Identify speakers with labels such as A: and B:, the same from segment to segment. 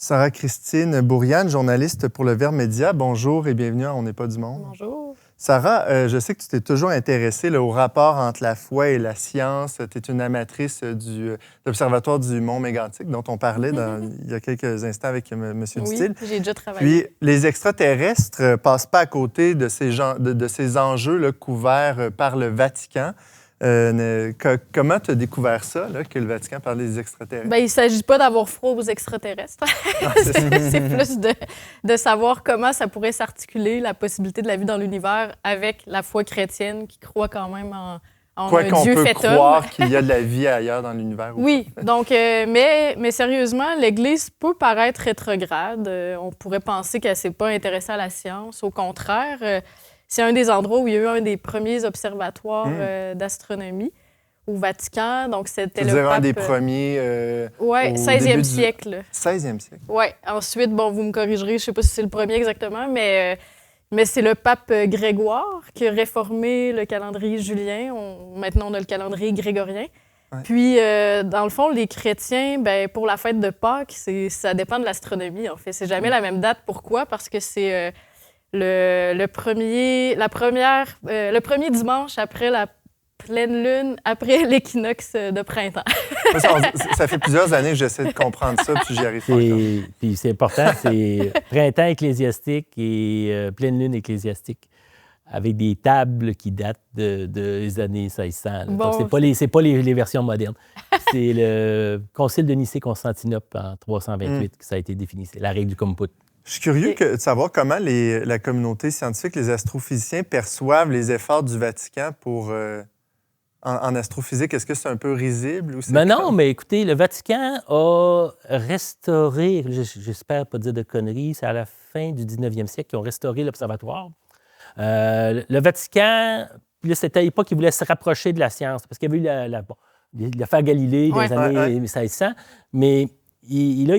A: Sarah-Christine Bourriane, journaliste pour le Verbe Média. Bonjour et bienvenue à On n'est pas du monde.
B: Bonjour.
A: Sarah, je sais que tu t'es toujours intéressée au rapport entre la foi et la science. Tu es une amatrice de l'Observatoire du Mont Mégantic, dont on parlait il y a quelques instants avec M. Duthil.
B: Oui, j'ai déjà travaillé.
A: Puis, les extraterrestres ne passent pas à côté de ces enjeux là, couverts par le Vatican. Comment tu as découvert ça, là, que le Vatican parle des extraterrestres?
B: Bien, il ne s'agit pas d'avoir froid aux extraterrestres. C'est plus de savoir comment ça pourrait s'articuler, la possibilité de la vie dans l'univers, avec la foi chrétienne qui croit quand même en
A: Quoi
B: un
A: qu'on
B: Dieu
A: peut
B: fait
A: croire
B: homme.
A: qu'il y a de la vie ailleurs dans l'univers.
B: Oui, donc, mais sérieusement, l'Église peut paraître rétrograde. On pourrait penser qu'elle ne s'est pas intéressée à la science. Au contraire, c'est un des endroits où il y a eu un des premiers observatoires d'astronomie au Vatican. Donc, c'était le pape...
A: un des premiers
B: Oui, 16e siècle.
A: 16e siècle.
B: Oui. Ensuite, bon, vous me corrigerez, je ne sais pas si c'est le premier exactement, mais c'est le pape Grégoire qui a réformé le calendrier julien. Maintenant, on a le calendrier grégorien. Ouais. Puis, dans le fond, les chrétiens, ben, pour la fête de Pâques, ça dépend de l'astronomie, en fait. C'est jamais la même date. Pourquoi? Parce que c'est... le premier dimanche après la pleine lune, après l'équinoxe de printemps.
A: Ça fait plusieurs années que j'essaie de comprendre ça, puis j'y arrive pas encore.
C: Puis c'est important, c'est printemps ecclésiastique et pleine lune ecclésiastique, avec des tables qui datent des années 1600. Bon, donc, c'est pas les versions modernes. C'est le Concile de Nicée-Constantinople en 328 que ça a été défini. C'est la règle du Comput.
A: Je suis curieux de savoir comment la communauté scientifique, les astrophysiciens, perçoivent les efforts du Vatican pour, en astrophysique. Est-ce que c'est un peu risible? Ou
C: non, mais écoutez, le Vatican a restauré, j'espère pas dire de conneries, c'est à la fin du 19e siècle qu'ils ont restauré l'observatoire. Le Vatican, c'était à l'époque qu'ils voulaient se rapprocher de la science, parce qu'il y avait eu l'affaire Galilée dans les années 1600, mais là,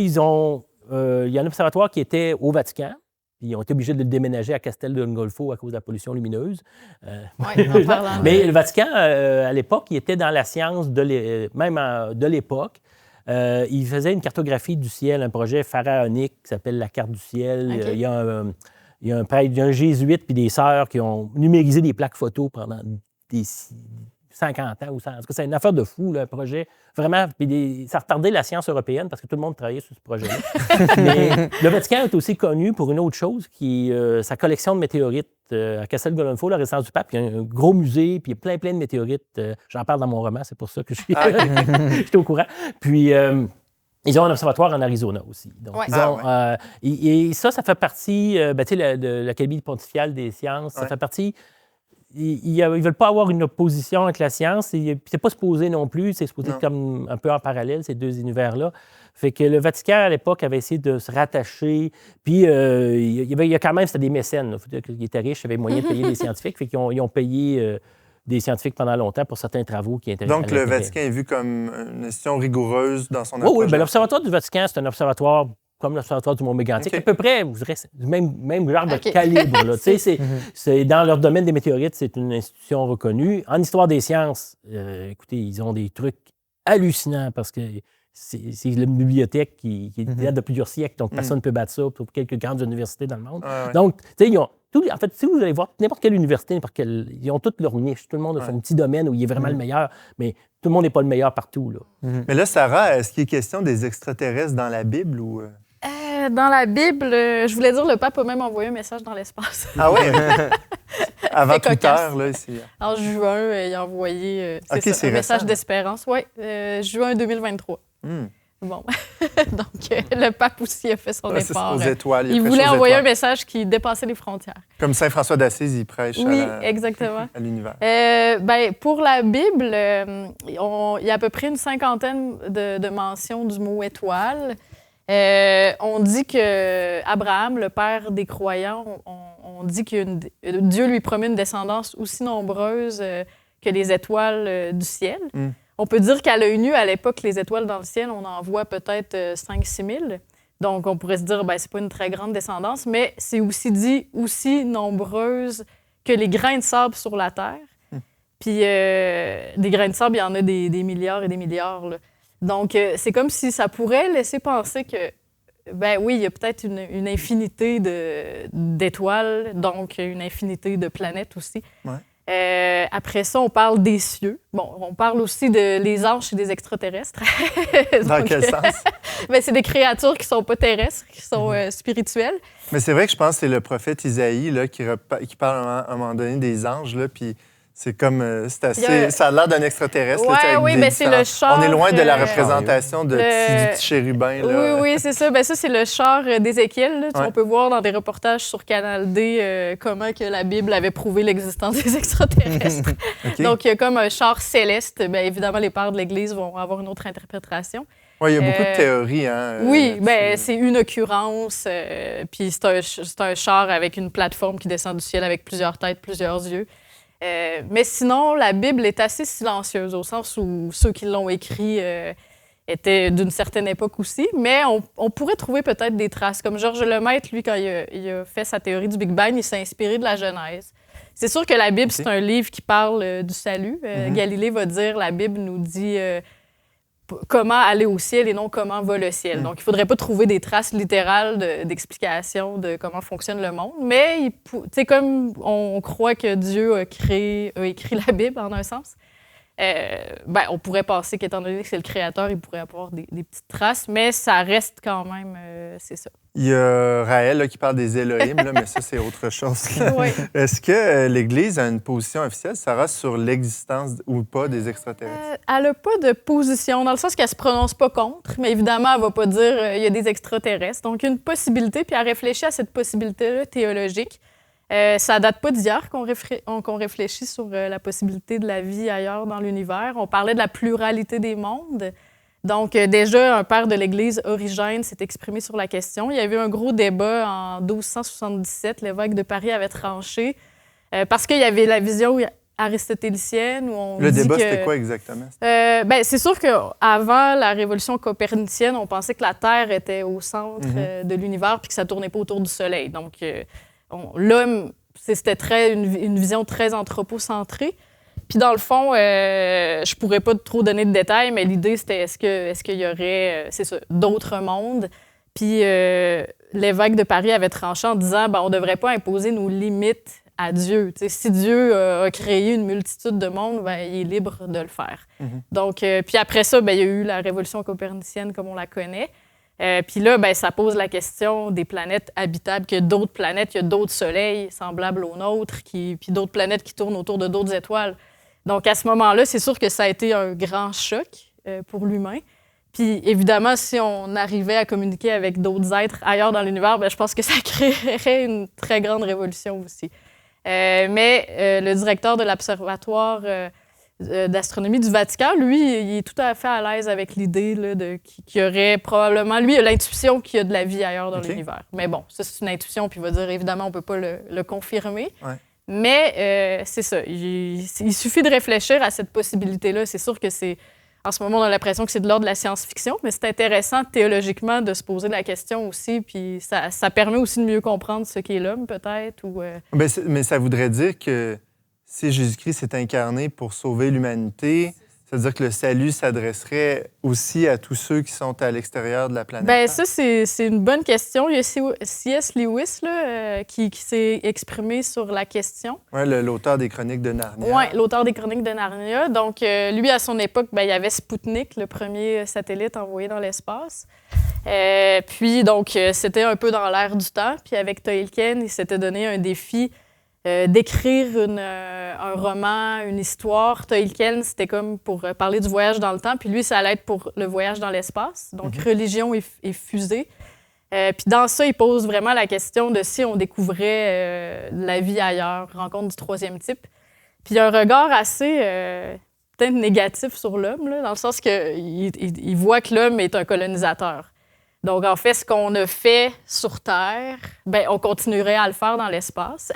C: il y a un observatoire qui était au Vatican. Ils ont été obligés de le déménager à Castel Gandolfo à cause de la pollution lumineuse. Mais le Vatican, à l'époque, il était dans la science de l'époque. Il faisait une cartographie du ciel, un projet pharaonique qui s'appelle la carte du ciel. Okay. Il y a un jésuite puis des sœurs qui ont numérisé des plaques photos pendant des 50 ans ou 100. En tout cas, c'est une affaire de fou, là, un projet. Vraiment, ça retardait la science européenne parce que tout le monde travaillait sur ce projet-là. Mais le Vatican est aussi connu pour une autre chose, qui est sa collection de météorites. À Castel Gandolfo, la résidence du pape, il y a un gros musée, puis il y a plein de météorites. J'en parle dans mon roman, c'est pour ça que j'étais au courant. Puis, ils ont un observatoire en Arizona aussi. Donc, et ça fait partie, tu sais, l'Académie pontificale des sciences, ça fait partie... Ils ne veulent pas avoir une opposition avec la science. C'est pas supposé non plus. C'est supposé être comme un peu en parallèle, ces deux univers-là. Fait que le Vatican, à l'époque, avait essayé de se rattacher. Puis, il y a quand même, c'était des mécènes. Ils étaient riches, ils avaient moyen de payer des scientifiques. Fait qu'ils ont payé des scientifiques pendant longtemps pour certains travaux qui intéressaient.
A: Donc, le Vatican est vu comme une institution rigoureuse dans son approche.
C: Oui, bien, l'Observatoire du Vatican, c'est un observatoire comme l'Observatoire du Mont Mégantic, à peu près, vous direz, du même genre de calibre. Là. C'est dans leur domaine des météorites, c'est une institution reconnue. En histoire des sciences, écoutez, ils ont des trucs hallucinants parce que c'est une bibliothèque qui date de plusieurs siècles, donc personne ne peut battre ça pour quelques grandes universités dans le monde. Donc, tu sais, ils ont en fait, si vous allez voir n'importe quelle université, ils ont toutes leur niche. Tout le monde a son petit domaine où il est vraiment le meilleur, mais tout le monde n'est pas le meilleur partout. Là.
A: Mais là, Sarah, est-ce qu'il est question des extraterrestres dans la Bible ou...
B: Dans la Bible, je voulais dire, le pape a même envoyé un message dans l'espace.
A: Ah oui? Avant Twitter, là, ici.
B: En juin, il a envoyé un message d'espérance. Oui, juin 2023. Bon. Donc, le pape aussi a fait son effort.
A: Aux étoiles,
B: il voulait envoyer un message qui dépassait les frontières.
A: Comme Saint François d'Assise, il prêche
B: exactement.
A: à l'univers.
B: Pour la Bible, il y a à peu près une cinquantaine de mentions du mot « étoile ». On dit qu'Abraham, le père des croyants, on dit que Dieu lui promet une descendance aussi nombreuse que les étoiles du ciel. On peut dire qu'à l'œil nu, à l'époque, les étoiles dans le ciel, on en voit peut-être 5-6 000. Donc, on pourrait se dire, c'est pas une très grande descendance, mais c'est aussi nombreuse que les grains de sable sur la Terre. Puis, des grains de sable, il y en a des milliards et des milliards, là. Donc, c'est comme si ça pourrait laisser penser que Ben oui, il y a peut-être une infinité d'étoiles, donc une infinité de planètes aussi.
A: Ouais.
B: Après ça, on parle des cieux. Bon, on parle aussi de les anges et des extraterrestres.
A: Dans quel sens?
B: Ben, c'est des créatures qui sont pas terrestres, qui sont spirituelles.
A: Mais c'est vrai que je pense que c'est le prophète Isaïe là, qui parle à un moment donné des anges, là, puis c'est comme... c'est assez... Ça a l'air d'un extraterrestre.
B: Ouais, oui, mais c'est le char...
A: On est loin de la représentation du petit chérubin. Là.
B: Oui, c'est ça. Ben, ça, c'est le char d'Ézéchiel. Là. Ouais. On peut voir dans des reportages sur Canal D comment que la Bible avait prouvé l'existence des extraterrestres. Okay. Donc, il y a comme un char céleste. Bien, évidemment, les pères de l'Église vont avoir une autre interprétation.
A: Oui, il y a beaucoup de théories.
B: Oui, ben, c'est une occurrence. Puis c'est un char avec une plateforme qui descend du ciel avec plusieurs têtes, plusieurs yeux. Mais sinon, la Bible est assez silencieuse, au sens où ceux qui l'ont écrit étaient d'une certaine époque aussi. Mais on pourrait trouver peut-être des traces. Comme Georges Lemaître, lui, quand il a fait sa théorie du Big Bang, il s'est inspiré de la Genèse. C'est sûr que la Bible, c'est un livre qui parle du salut. Galilée va dire, la Bible nous dit... comment aller au ciel et non comment va le ciel. Donc, il ne faudrait pas trouver des traces littérales d'explication de comment fonctionne le monde. Mais, comme on croit que Dieu a écrit la Bible, en un sens, on pourrait penser qu'étant donné que c'est le Créateur, il pourrait avoir des petites traces, mais ça reste quand même, c'est ça.
A: Il y a Raël là, qui parle des Élohim, là, mais ça, c'est autre chose.
B: Oui.
A: Est-ce que l'Église a une position officielle, Sarah, sur l'existence ou pas des extraterrestres?
B: Elle n'a pas de position, dans le sens qu'elle ne se prononce pas contre, mais évidemment, elle ne va pas dire il y a des extraterrestres. Donc, une possibilité, puis elle réfléchit à cette possibilité-là théologique. Ça date pas d'hier qu'on réfléchit sur la possibilité de la vie ailleurs dans l'univers. On parlait de la pluralité des mondes. Donc, déjà, un père de l'Église, Origène, s'est exprimé sur la question. Il y avait eu un gros débat en 1277. L'évêque de Paris avait tranché parce qu'il y avait la vision aristotélicienne où on
A: Le
B: dit
A: débat,
B: que...
A: c'était quoi exactement?
B: C'est sûr qu'avant la révolution copernicienne, on pensait que la Terre était au centre de l'univers puis que ça ne tournait pas autour du Soleil. Donc, l'homme, c'était une vision très anthropocentrée. Puis dans le fond, je pourrais pas trop donner de détails, mais l'idée, c'était est-ce qu'il y aurait d'autres mondes? Puis l'évêque de Paris avait tranché en disant on ne devrait pas imposer nos limites à Dieu. T'sais, si Dieu a créé une multitude de mondes, il est libre de le faire. Donc, puis après ça, il y a eu la révolution copernicienne comme on la connaît. Puis là, ça pose la question des planètes habitables, qu'il y a d'autres planètes, il y a d'autres soleils semblables aux nôtres, puis d'autres planètes qui tournent autour de d'autres étoiles. Donc, à ce moment-là, c'est sûr que ça a été un grand choc pour l'humain. Puis, évidemment, si on arrivait à communiquer avec d'autres êtres ailleurs dans l'univers, je pense que ça créerait une très grande révolution aussi. Mais le directeur de l'Observatoire d'astronomie du Vatican, lui, il est tout à fait à l'aise avec l'idée qu'il y aurait probablement... Lui, il a l'intuition qu'il y a de la vie ailleurs dans l'univers. Mais bon, ça, c'est une intuition, puis il va dire, évidemment, on ne peut pas le confirmer. Ouais. Mais c'est ça. Il suffit de réfléchir à cette possibilité-là. C'est sûr que en ce moment, on a l'impression que c'est de l'ordre de la science-fiction, mais c'est intéressant théologiquement de se poser la question aussi. Puis ça permet aussi de mieux comprendre ce qu'est l'homme, peut-être.
A: Mais ça voudrait dire que si Jésus-Christ s'est incarné pour sauver l'humanité, ça veut dire que le salut s'adresserait aussi à tous ceux qui sont à l'extérieur de la planète?
B: Ça, c'est une bonne question. Il y a C.S. Lewis là, qui s'est exprimé sur la question.
A: Oui, l'auteur des Chroniques de Narnia.
B: Oui, l'auteur des Chroniques de Narnia. Donc, lui, à son époque, il y avait Spoutnik, le premier satellite envoyé dans l'espace. Puis, donc, c'était un peu dans l'air du temps. Puis, avec Tolkien, il s'était donné un défi d'écrire un roman, une histoire. Tolkien, c'était comme pour parler du voyage dans le temps, puis lui, ça allait être pour le voyage dans l'espace, donc religion et fusée. Puis dans ça, il pose vraiment la question de si on découvrait la vie ailleurs, rencontre du troisième type. Puis il y a un regard assez peut-être négatif sur l'homme, là, dans le sens qu'il voit que l'homme est un colonisateur. Donc, en fait, ce qu'on a fait sur Terre, on continuerait à le faire dans l'espace.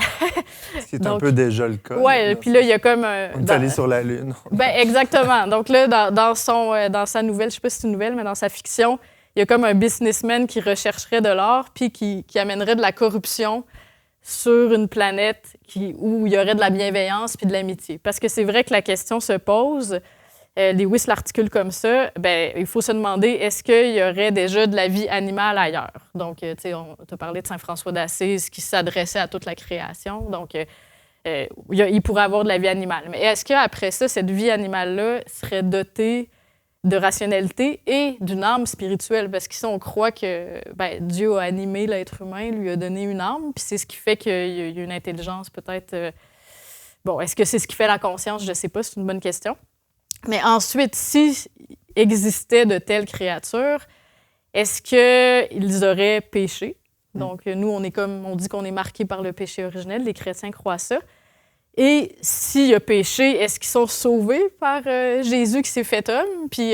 A: Ce qui est un peu déjà le cas.
B: Oui, puis là, il y a comme...
A: on est allé sur la Lune.
B: Exactement. Donc là, dans sa nouvelle, je ne sais pas si c'est une nouvelle, mais dans sa fiction, il y a comme un businessman qui rechercherait de l'or puis qui amènerait de la corruption sur une planète où il y aurait de la bienveillance puis de l'amitié. Parce que c'est vrai que la question se pose... Lewis l'articule comme ça, ben, il faut se demander, est-ce qu'il y aurait déjà de la vie animale ailleurs? Donc, tu sais, on t'a parlé de Saint François d'Assise qui s'adressait à toute la création. Donc, il pourrait avoir de la vie animale. Mais est-ce qu'après ça, cette vie animale-là serait dotée de rationalité et d'une âme spirituelle? Parce qu'ici, on croit que Dieu a animé l'être humain, lui a donné une âme, puis c'est ce qui fait qu'il y a une intelligence peut-être... Bon, est-ce que c'est ce qui fait la conscience? Je ne sais pas, c'est une bonne question. Mais ensuite, s'il existait de telles créatures, est-ce qu'ils auraient péché? Donc, nous, on dit qu'on est marqué par le péché originel. Les chrétiens croient ça. Et s'il y a péché, est-ce qu'ils sont sauvés par Jésus qui s'est fait homme? Puis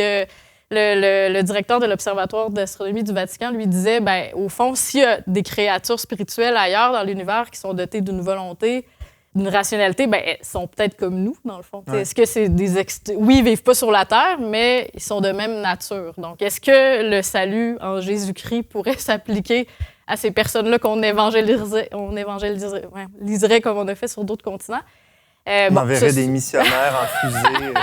B: le directeur de l'Observatoire d'astronomie du Vatican lui disait, ben, au fond, s'il y a des créatures spirituelles ailleurs dans l'univers qui sont dotées d'une volonté, d'une rationalité, ben, elles sont peut-être comme nous, dans le fond. Ouais. Est-ce que c'est des... Oui, ils ne vivent pas sur la Terre, mais ils sont de même nature. Donc, est-ce que le salut en Jésus-Christ pourrait s'appliquer à ces personnes-là qu'on évangéliserait comme on a fait sur d'autres continents?
A: On enverrait des missionnaires en fusée.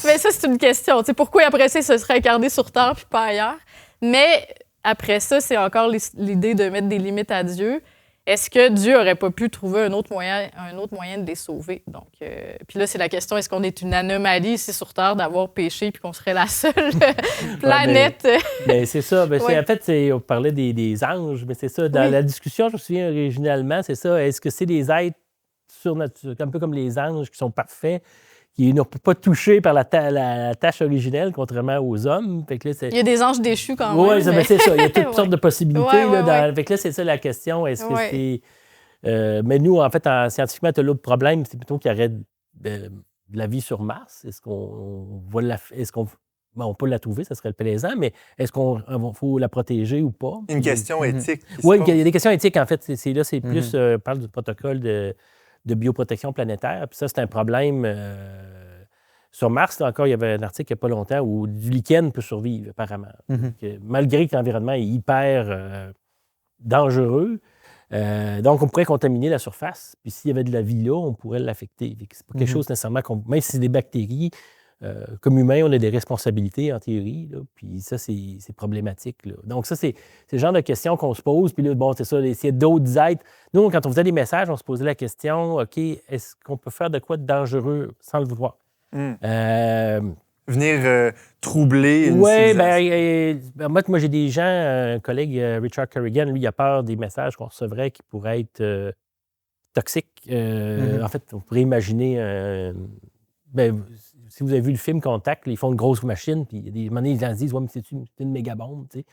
B: Mais ça, c'est une question. T'sais, pourquoi après ça, ce serait incarné sur Terre puis pas ailleurs? Mais après ça, c'est encore l'idée de mettre des limites à Dieu. Est-ce que Dieu n'aurait pas pu trouver un autre moyen de les sauver? Donc, puis là, c'est la question, est-ce qu'on est une anomalie ici sur Terre d'avoir péché puis qu'on serait la seule planète?
C: Ben, c'est ça. Ben, en fait, on parlait des anges, mais c'est ça. Dans la discussion, je me souviens originalement, c'est ça. Est-ce que c'est des êtres surnaturels, un peu comme les anges qui sont parfaits, qui n'ont pas touché par la tâche originelle, contrairement aux hommes? Fait que là,
B: il y a des anges déchus quand même.
C: Oui, mais c'est ça. Il y a toutes sortes de possibilités. Fait que là, c'est ça la question. Est-ce que c'est... mais nous, en fait, scientifiquement, tu as l'autre problème, c'est plutôt qu'il y aurait de la vie sur Mars. Est-ce qu'on va on peut la trouver, ça serait plaisant, mais est-ce qu'on faut la protéger ou pas?
A: Une question éthique.
C: Oui, il y a des questions éthiques, en fait. C'est plus... on parle du protocole de bioprotection planétaire. Puis ça, c'est un problème. Sur Mars, là, encore, il y avait un article il n'y a pas longtemps où du lichen peut survivre, apparemment. Donc, malgré que l'environnement est hyper dangereux, donc on pourrait contaminer la surface. Puis s'il y avait de la vie là, on pourrait l'affecter. C'est pas quelque chose nécessairement même si c'est des bactéries, comme humains, on a des responsabilités en théorie. Là, puis ça, c'est problématique. Là. Donc ça, c'est le genre de questions qu'on se pose. Puis là, bon, c'est ça, s'il y a d'autres êtres. Nous, quand on faisait des messages, on se posait la question, OK, est-ce qu'on peut faire de quoi de dangereux sans le vouloir?
A: Venir troubler une
C: civilisation. Oui, moi, j'ai des gens, un collègue, Richard Kerrigan, lui, il a peur des messages qu'on recevrait qui pourraient être toxiques. En fait, on pourrait imaginer... si vous avez vu le film Contact, là, ils font une grosse machine, puis il y a des moments ils se disent, ouais, mais c'est une méga-bombe, tu sais.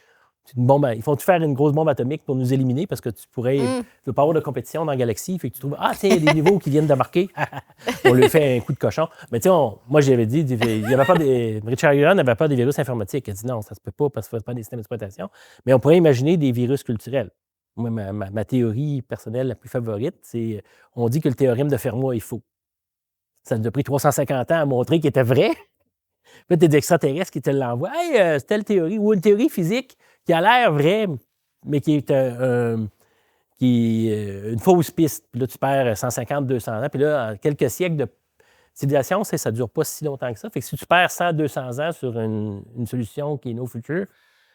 C: C'est une bombe. Ils font faire une grosse bombe atomique pour nous éliminer parce que tu ne veux pas avoir de compétition dans la galaxie. Fait que tu trouves, tiens, il y a des niveaux qui viennent de marquer. On lui fait un coup de cochon. Mais tu sais, moi, j'avais dit, il y avait pas Richard Kerrigan n'avait pas des virus informatiques. Il a dit non, ça se peut pas parce que ce pas des systèmes d'exploitation. Mais on pourrait imaginer des virus culturels. Moi, ma théorie personnelle la plus favorite, c'est on dit que le théorème de Fermat est faux. Ça nous a pris 350 ans à montrer qu'il était vrai. Puis tu as des extraterrestres qui te l'envoient. Hey, c'est telle théorie. Ou une théorie physique qui a l'air vraie, mais qui est une fausse piste. Puis là, tu perds 150, 200 ans. Puis là, en quelques siècles de civilisation, ça ne dure pas si longtemps que ça. Fait que si tu perds 100, 200 ans sur une solution qui est no future,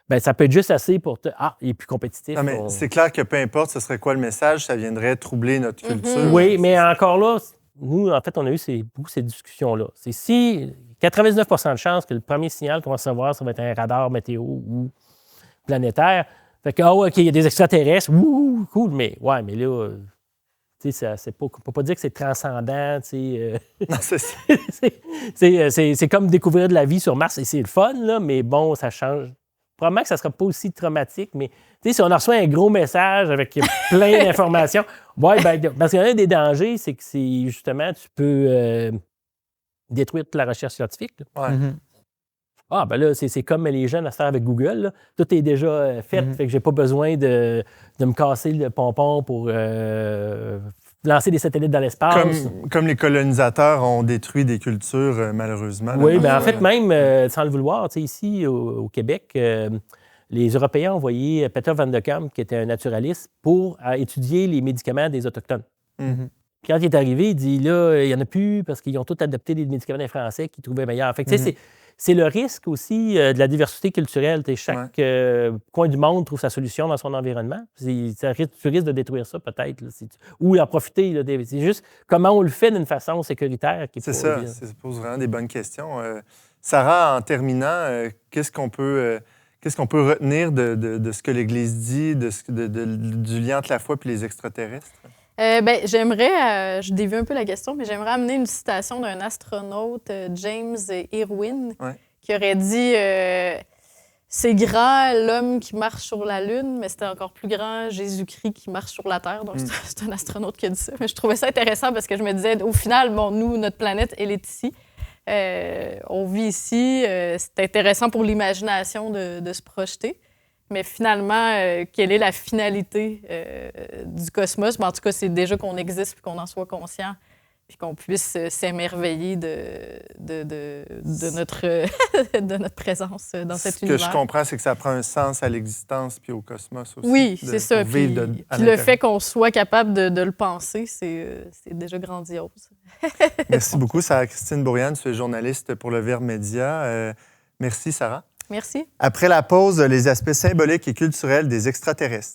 C: bien, ça peut être juste assez pour il est plus compétitif.
A: Non, mais c'est clair que peu importe ce serait quoi le message, ça viendrait troubler notre culture.
C: Oui, mais encore là, nous, en fait, on a eu beaucoup ces discussions-là. C'est si 99 % de chances que le premier signal qu'on va recevoir, ça va être un radar météo ou planétaire. Fait que, OK, il y a des extraterrestres, cool, mais là, tu sais, on ne peut pas dire que c'est transcendant, tu sais.
A: Non, c'est ça.
C: C'est comme découvrir de la vie sur Mars, et c'est le fun, là, mais bon, ça change. Probablement que ça ne sera pas aussi traumatique, mais tu sais, si on a reçu un gros message avec plein d'informations, parce qu'il y en a des dangers, c'est que justement, tu peux détruire toute la recherche scientifique.
A: Ouais.
C: Ben là, c'est comme les jeunes à se faire avec Google. Là. Tout est déjà fait, fait que j'ai pas besoin de me casser le pompon pour lancer des satellites dans l'espace.
A: Comme les colonisateurs ont détruit des cultures, malheureusement.
C: Oui, en fait, même sans le vouloir, ici, au Québec, les Européens ont envoyé Peter Van de Kamp, qui était un naturaliste, pour étudier les médicaments des Autochtones. Quand il est arrivé, il dit là, il n'y en a plus parce qu'ils ont tous adopté des médicaments des Français qu'ils trouvaient meilleurs. Fait que, tu sais, c'est le risque aussi de la diversité culturelle. Chaque coin du monde trouve sa solution dans son environnement. Tu risques de détruire ça, peut-être. Là, ou en profiter. Là, c'est juste comment on le fait d'une façon sécuritaire.
A: C'est ça. Ça pose vraiment des bonnes questions. Sarah, en terminant, qu'est-ce qu'on peut retenir de ce que l'Église dit, du lien entre la foi et les extraterrestres?
B: J'aimerais, je dévie un peu la question, mais j'aimerais amener une citation d'un astronaute, James Irwin, qui aurait dit c'est grand l'homme qui marche sur la Lune, mais c'était encore plus grand Jésus-Christ qui marche sur la Terre. Donc, c'est un astronaute qui a dit ça. Mais je trouvais ça intéressant parce que je me disais, au final, nous, notre planète, elle est ici. On vit ici. C'est intéressant pour l'imagination de se projeter. Mais finalement, quelle est la finalité du cosmos? En tout cas, c'est déjà qu'on existe et qu'on en soit conscient puis qu'on puisse s'émerveiller de notre présence dans cet univers.
A: Ce que je comprends, c'est que ça prend un sens à l'existence puis au cosmos aussi.
B: Oui, c'est ça. Puis le fait qu'on soit capable de le penser, c'est déjà grandiose.
A: Merci beaucoup, Sarah Christine Bourriane. Tu es journaliste pour Le Verbe Média. Merci, Sarah.
B: Merci.
A: Après la pause, les aspects symboliques et culturels des extraterrestres.